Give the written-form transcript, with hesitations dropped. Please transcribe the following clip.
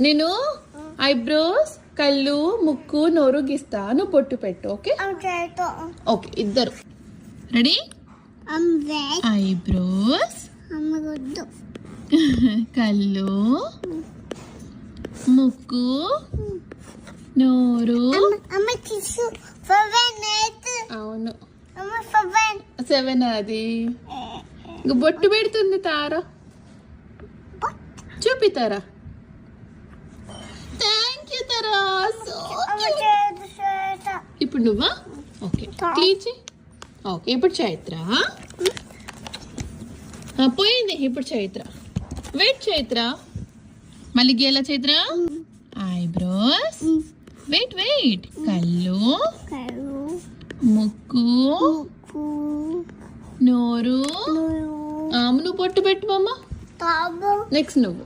నేను ఐబ్రోస్, కళ్ళు, ముక్కు, నోరు గీస్తా, నువ్వు పొట్టు పెట్టు. ఓకే ఓకే, ఇద్దరు రెడీ. ఐబ్రోస్, కళ్ళు, ముక్కు, నోరు. అవును 7 అది. బొట్టు పెడుతుంది తారా, చూపితారా. థ్యాంక్ యూ తారా. ఇప్పుడు నువ్వా? ఓకే క్లీచి. ఓకే ఇప్పుడు చైత్ర. పోయింది. ఇప్పుడు చైత్ర. వెయిట్ చైత్ర, మళ్ళీ గీయాల చైత్ర. ఐబ్రోస్, వెయిట్ వెయిట్, కళ్ళు, ముక్కు, నోరు. నువ్వు పొట్టు పెట్టు అమ్మ. నెక్స్ట్ నువ్వు.